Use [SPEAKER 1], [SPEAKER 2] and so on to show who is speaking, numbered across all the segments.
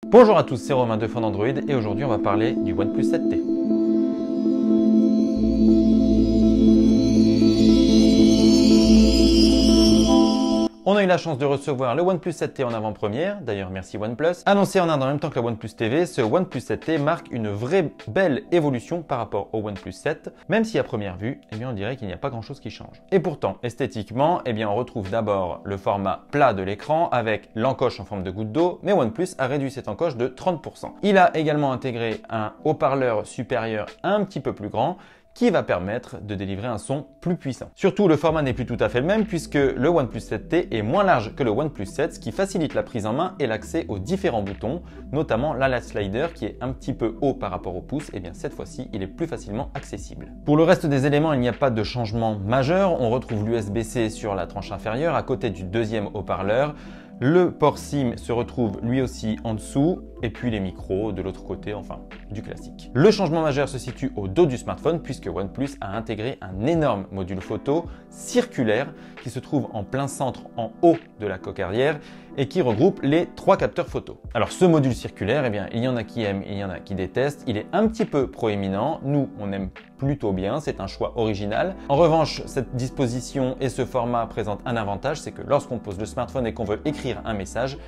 [SPEAKER 1] Bonjour à tous, c'est Romain de Fond Android et aujourd'hui on va parler du OnePlus 7T. On a eu la chance de recevoir le OnePlus 7T en avant-première, d'ailleurs merci OnePlus. Annoncé en Inde en même temps que la OnePlus TV, ce OnePlus 7T marque une vraie belle évolution par rapport au OnePlus 7, même si à première vue, on dirait qu'il n'y a pas grand chose qui change. Et pourtant, esthétiquement, on retrouve d'abord le format plat de l'écran avec l'encoche en forme de goutte d'eau, mais OnePlus a réduit cette encoche de 30%. Il a également intégré un haut-parleur supérieur un petit peu plus grand, qui va permettre de délivrer un son plus puissant. Surtout, le format n'est plus tout à fait le même puisque le OnePlus 7T est moins large que le OnePlus 7, ce qui facilite la prise en main et l'accès aux différents boutons, notamment l'Alias Slider qui est un petit peu haut par rapport au pouce, et bien cette fois-ci, il est plus facilement accessible. Pour le reste des éléments, il n'y a pas de changement majeur. On retrouve l'USB-C sur la tranche inférieure à côté du deuxième haut-parleur. Le port SIM se retrouve lui aussi en dessous et puis les micros de l'autre côté, enfin du classique. Le changement majeur se situe au dos du smartphone puisque OnePlus a intégré un énorme module photo circulaire qui se trouve en plein centre en haut de la coque arrière et qui regroupe les 3 capteurs photo. Alors ce module circulaire, il y en a qui aiment, il y en a qui détestent. Il est un petit peu proéminent. Nous, on aime plutôt bien, c'est un choix original. En revanche, cette disposition et ce format présentent un avantage, c'est que lorsqu'on pose le smartphone et qu'on veut écrire un message,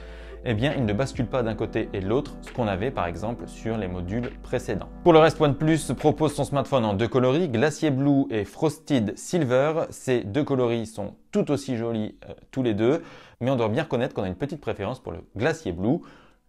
[SPEAKER 1] il ne bascule pas d'un côté et de l'autre, ce qu'on avait par exemple sur les modules précédents. Pour le reste, OnePlus propose son smartphone en 2 coloris, Glacier Blue et Frosted Silver. Ces 2 coloris sont tout aussi jolis tous les deux, mais on doit bien reconnaître qu'on a une petite préférence pour le Glacier Blue.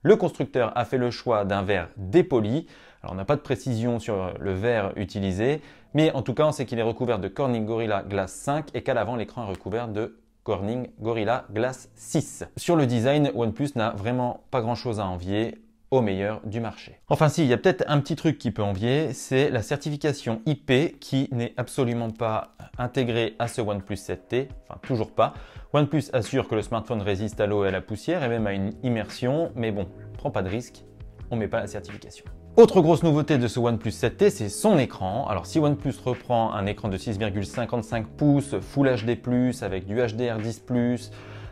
[SPEAKER 1] Le constructeur a fait le choix d'un verre dépoli. Alors on n'a pas de précision sur le verre utilisé, mais en tout cas on sait qu'il est recouvert de Corning Gorilla Glass 5 et qu'à l'avant l'écran est recouvert de Corning Gorilla Glass 6. Sur le design, OnePlus n'a vraiment pas grand chose à envier au meilleur du marché. Enfin si, il y a peut-être un petit truc qui peut envier, c'est la certification IP qui n'est absolument pas intégrée à ce OnePlus 7T, enfin toujours pas. OnePlus assure que le smartphone résiste à l'eau et à la poussière et même à une immersion, mais bon, prends pas de risque, on met pas la certification. Autre grosse nouveauté de ce OnePlus 7T, c'est son écran. Alors si OnePlus reprend un écran de 6,55 pouces Full HD+, avec du HDR10+,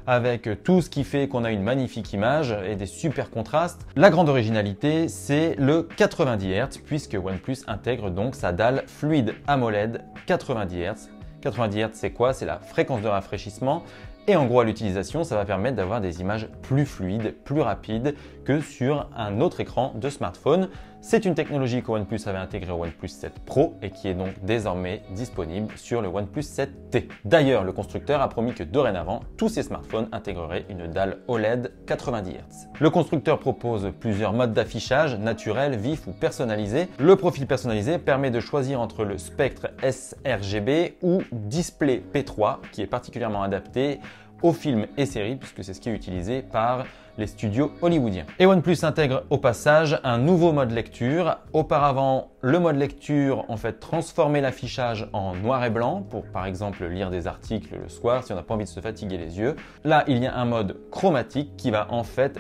[SPEAKER 1] avec tout ce qui fait qu'on a une magnifique image et des super contrastes, la grande originalité, c'est le 90 Hz, puisque OnePlus intègre donc sa dalle fluide AMOLED 90 Hz. 90 Hz, c'est quoi? C'est la fréquence de rafraîchissement. Et en gros, à l'utilisation, ça va permettre d'avoir des images plus fluides, plus rapides que sur un autre écran de smartphone. C'est une technologie que OnePlus avait intégrée au OnePlus 7 Pro et qui est donc désormais disponible sur le OnePlus 7T. D'ailleurs, le constructeur a promis que dorénavant, tous ses smartphones intégreraient une dalle OLED 90 Hz. Le constructeur propose plusieurs modes d'affichage, naturel, vif ou personnalisé. Le profil personnalisé permet de choisir entre le spectre sRGB ou Display P3 qui est particulièrement adapté aux films et séries puisque c'est ce qui est utilisé par les studios hollywoodiens. Et OnePlus intègre au passage un nouveau mode lecture. Auparavant, le mode lecture transformait l'affichage en noir et blanc pour par exemple lire des articles le soir si on n'a pas envie de se fatiguer les yeux. Là, il y a un mode chromatique qui va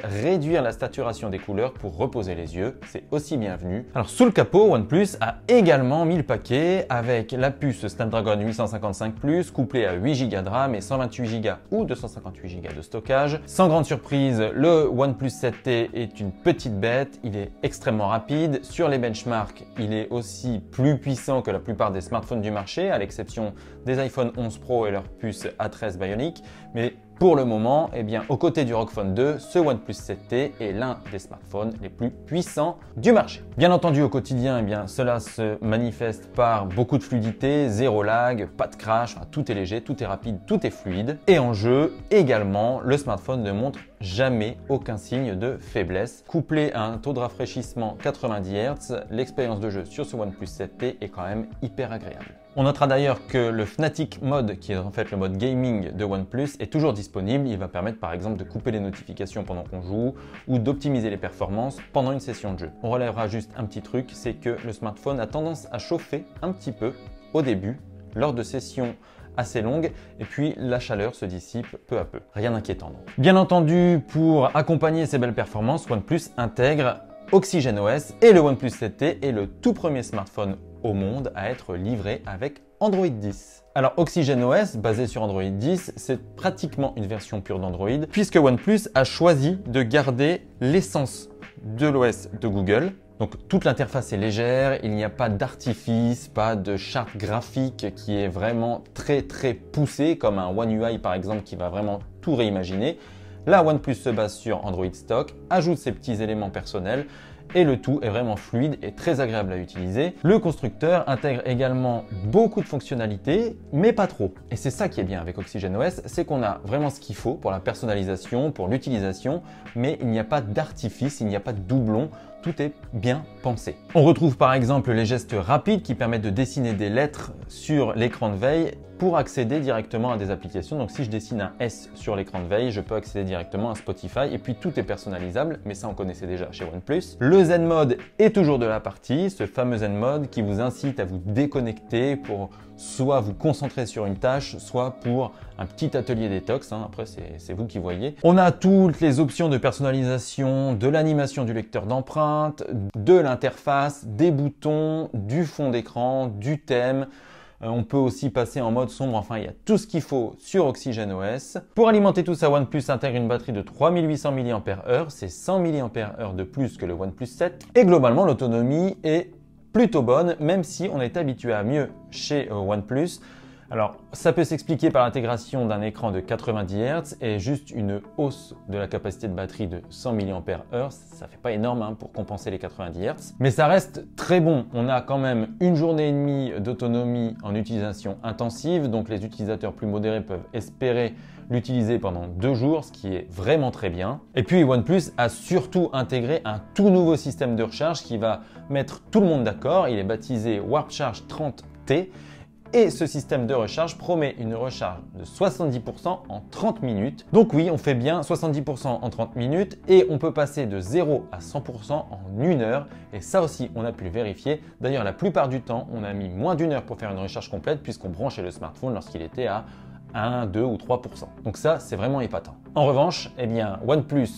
[SPEAKER 1] réduire la saturation des couleurs pour reposer les yeux. C'est aussi bienvenu. Alors sous le capot, OnePlus a également mis le paquet avec la puce Snapdragon 855+, couplée à 8 Go de RAM et 128 Go ou 258 Go de stockage. Sans grande surprise, le OnePlus 7T est une petite bête, il est extrêmement rapide. Sur les benchmarks, il est aussi plus puissant que la plupart des smartphones du marché, à l'exception des iPhone 11 Pro et leur puce A13 Bionic. Mais pour le moment, aux côtés du ROG Phone 2, ce OnePlus 7T est l'un des smartphones les plus puissants du marché. Bien entendu, au quotidien, cela se manifeste par beaucoup de fluidité, zéro lag, pas de crash, tout est léger, tout est rapide, tout est fluide. Et en jeu, également, le smartphone ne montre jamais aucun signe de faiblesse. Couplé à un taux de rafraîchissement 90 Hz, l'expérience de jeu sur ce OnePlus 7T est quand même hyper agréable. On notera d'ailleurs que le Fnatic Mode, qui est le mode gaming de OnePlus, est toujours disponible. Il va permettre par exemple de couper les notifications pendant qu'on joue ou d'optimiser les performances pendant une session de jeu. On relèvera juste un petit truc, c'est que le smartphone a tendance à chauffer un petit peu au début, lors de sessions assez longues, et puis la chaleur se dissipe peu à peu. Rien d'inquiétant donc. Bien entendu, pour accompagner ces belles performances, OnePlus intègre OxygenOS et le OnePlus 7T est le tout premier smartphone au monde à être livré avec Android 10. Alors OxygenOS, basé sur Android 10, c'est pratiquement une version pure d'Android, puisque OnePlus a choisi de garder l'essence de l'OS de Google. Donc toute l'interface est légère, il n'y a pas d'artifice, pas de charte graphique qui est vraiment très poussée comme un One UI par exemple qui va vraiment tout réimaginer. La OnePlus se base sur Android stock, ajoute ses petits éléments personnels et le tout est vraiment fluide et très agréable à utiliser. Le constructeur intègre également beaucoup de fonctionnalités, mais pas trop. Et c'est ça qui est bien avec OxygenOS, c'est qu'on a vraiment ce qu'il faut pour la personnalisation, pour l'utilisation, mais il n'y a pas d'artifice, il n'y a pas de doublon. Tout est bien pensé. On retrouve par exemple les gestes rapides qui permettent de dessiner des lettres sur l'écran de veille pour accéder directement à des applications. Donc si je dessine un S sur l'écran de veille, je peux accéder directement à Spotify et puis tout est personnalisable, mais ça on connaissait déjà chez OnePlus. Le Zen Mode est toujours de la partie, ce fameux Zen Mode qui vous incite à vous déconnecter pour soit vous concentrer sur une tâche, soit pour un petit atelier détox. Après, c'est vous qui voyez. On a toutes les options de personnalisation, de l'animation du lecteur d'empreintes, de l'interface, des boutons, du fond d'écran, du thème. On peut aussi passer en mode sombre, enfin il y a tout ce qu'il faut sur OxygenOS. Pour alimenter tout ça, OnePlus intègre une batterie de 3800 mAh, c'est 100 mAh de plus que le OnePlus 7. Et globalement, l'autonomie est plutôt bonne, même si on est habitué à mieux chez OnePlus. Alors, ça peut s'expliquer par l'intégration d'un écran de 90 Hz et juste une hausse de la capacité de batterie de 100 mAh. Ça fait pas énorme pour compenser les 90 Hz. Mais ça reste très bon. On a quand même une journée et demie d'autonomie en utilisation intensive. Donc, les utilisateurs plus modérés peuvent espérer l'utiliser pendant 2 jours, ce qui est vraiment très bien. Et puis, OnePlus a surtout intégré un tout nouveau système de recharge qui va mettre tout le monde d'accord. Il est baptisé Warp Charge 30T. Et ce système de recharge promet une recharge de 70% en 30 minutes. Donc oui, on fait bien 70% en 30 minutes et on peut passer de 0 à 100% en 1 heure. Et ça aussi, on a pu le vérifier. D'ailleurs, la plupart du temps, on a mis moins d'1 heure pour faire une recharge complète puisqu'on branchait le smartphone lorsqu'il était à 1, 2 ou 3%. Donc ça, c'est vraiment épatant. En revanche, eh bien, OnePlus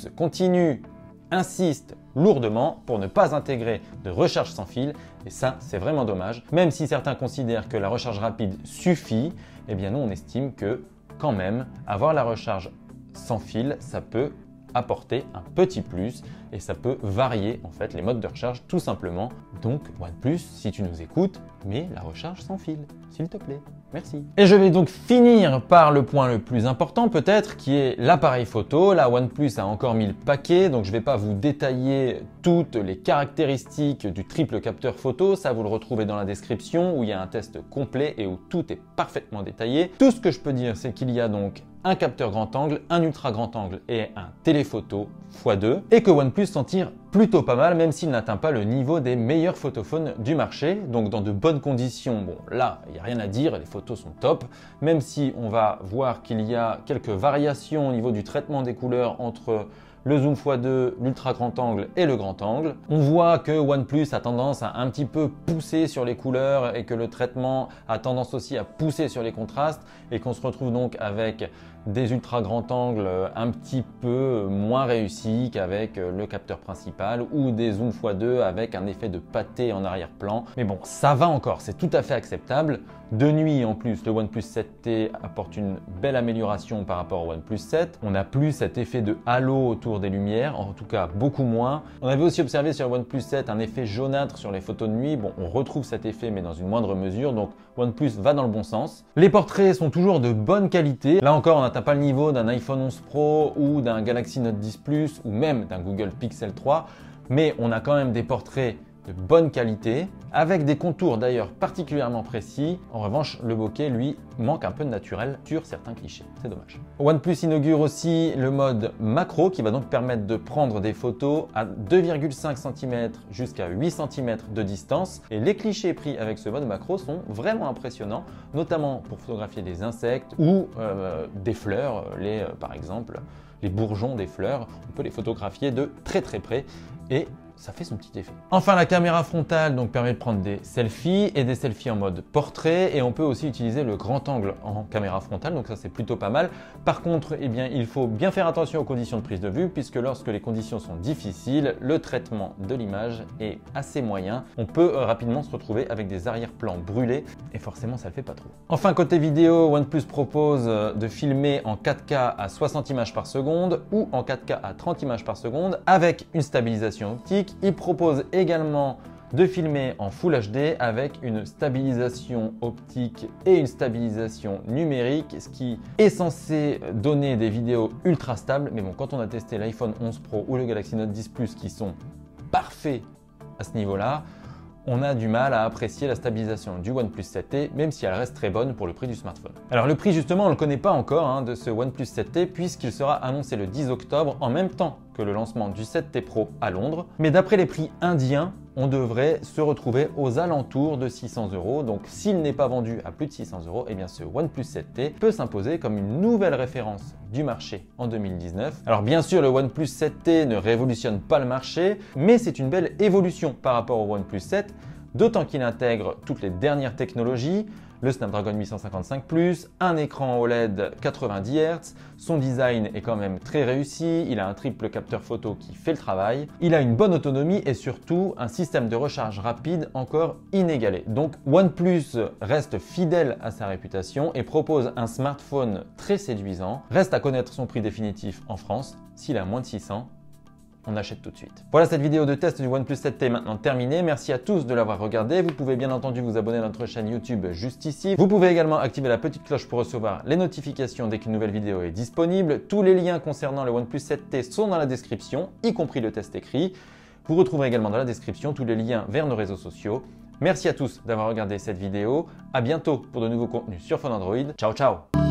[SPEAKER 1] insiste lourdement pour ne pas intégrer de recharge sans fil et ça c'est vraiment dommage. Même si certains considèrent que la recharge rapide suffit, eh bien nous on estime que quand même avoir la recharge sans fil ça peut apporter un petit plus et ça peut varier en fait les modes de recharge tout simplement. Donc OnePlus, si tu nous écoutes, mets la recharge sans fil, s'il te plaît. Merci. Et je vais donc finir par le point le plus important peut-être qui est l'appareil photo. Là OnePlus a encore mis le paquet, donc je ne vais pas vous détailler toutes les caractéristiques du triple capteur photo. Ça vous le retrouvez dans la description où il y a un test complet et où tout est parfaitement détaillé. Tout ce que je peux dire c'est qu'il y a donc un capteur grand angle, un ultra grand angle et un téléphoto x2 et que OnePlus s'en tire plutôt pas mal même s'il n'atteint pas le niveau des meilleurs photophones du marché. Donc dans de bonnes conditions, bon là il n'y a rien à dire, les photos sont top, même si on va voir qu'il y a quelques variations au niveau du traitement des couleurs entre le zoom x2, l'ultra grand angle et le grand angle. On voit que OnePlus a tendance à un petit peu pousser sur les couleurs et que le traitement a tendance aussi à pousser sur les contrastes et qu'on se retrouve donc avec des ultra grand angles un petit peu moins réussis qu'avec le capteur principal ou des zoom x2 avec un effet de pâté en arrière-plan. Mais bon, ça va encore, c'est tout à fait acceptable. De nuit en plus, le OnePlus 7T apporte une belle amélioration par rapport au OnePlus 7. On n'a plus cet effet de halo autour des lumières, en tout cas beaucoup moins. On avait aussi observé sur le OnePlus 7 un effet jaunâtre sur les photos de nuit. Bon, on retrouve cet effet mais dans une moindre mesure, donc OnePlus va dans le bon sens. Les portraits sont toujours de bonne qualité. Là encore, on n'atteint pas le niveau d'un iPhone 11 Pro ou d'un Galaxy Note 10 Plus ou même d'un Google Pixel 3, mais on a quand même des portraits de bonne qualité, avec des contours d'ailleurs particulièrement précis. En revanche, le bokeh, lui, manque un peu de naturel sur certains clichés. C'est dommage. OnePlus inaugure aussi le mode macro qui va donc permettre de prendre des photos à 2,5 cm jusqu'à 8 cm de distance. Et les clichés pris avec ce mode macro sont vraiment impressionnants, notamment pour photographier des insectes ou des fleurs, par exemple les bourgeons des fleurs. On peut les photographier de très près et ça fait son petit effet. Enfin, la caméra frontale donc permet de prendre des selfies et des selfies en mode portrait, et on peut aussi utiliser le grand angle en caméra frontale, donc ça c'est plutôt pas mal. Par contre, eh bien, il faut bien faire attention aux conditions de prise de vue, puisque lorsque les conditions sont difficiles, le traitement de l'image est assez moyen. On peut rapidement se retrouver avec des arrière-plans brûlés, et forcément ça le fait pas trop. Enfin, côté vidéo, OnePlus propose de filmer en 4K à 60 images par seconde ou en 4K à 30 images par seconde avec une stabilisation optique. Il propose également de filmer en Full HD avec une stabilisation optique et une stabilisation numérique, ce qui est censé donner des vidéos ultra stables. Mais bon, quand on a testé l'iPhone 11 Pro ou le Galaxy Note 10 Plus qui sont parfaits à ce niveau-là, on a du mal à apprécier la stabilisation du OnePlus 7T, même si elle reste très bonne pour le prix du smartphone. Alors le prix justement, on ne le connaît pas encore de ce OnePlus 7T, puisqu'il sera annoncé le 10 octobre, en même temps que le lancement du 7T Pro à Londres. Mais d'après les prix indiens, on devrait se retrouver aux alentours de 600 €. Donc s'il n'est pas vendu à plus de 600 €, eh bien ce OnePlus 7T peut s'imposer comme une nouvelle référence du marché en 2019. Alors bien sûr, le OnePlus 7T ne révolutionne pas le marché, mais c'est une belle évolution par rapport au OnePlus 7, d'autant qu'il intègre toutes les dernières technologies, le Snapdragon 855+, un écran OLED 90 Hz, son design est quand même très réussi, il a un triple capteur photo qui fait le travail, il a une bonne autonomie et surtout un système de recharge rapide encore inégalé. Donc OnePlus reste fidèle à sa réputation et propose un smartphone très séduisant. Reste à connaître son prix définitif en France. S'il a moins de 600, on achète tout de suite. Voilà, cette vidéo de test du OnePlus 7T est maintenant terminée. Merci à tous de l'avoir regardé. Vous pouvez bien entendu vous abonner à notre chaîne YouTube juste ici. Vous pouvez également activer la petite cloche pour recevoir les notifications dès qu'une nouvelle vidéo est disponible. Tous les liens concernant le OnePlus 7T sont dans la description, y compris le test écrit. Vous retrouverez également dans la description tous les liens vers nos réseaux sociaux. Merci à tous d'avoir regardé cette vidéo. À bientôt pour de nouveaux contenus sur Phone Android. Ciao, ciao!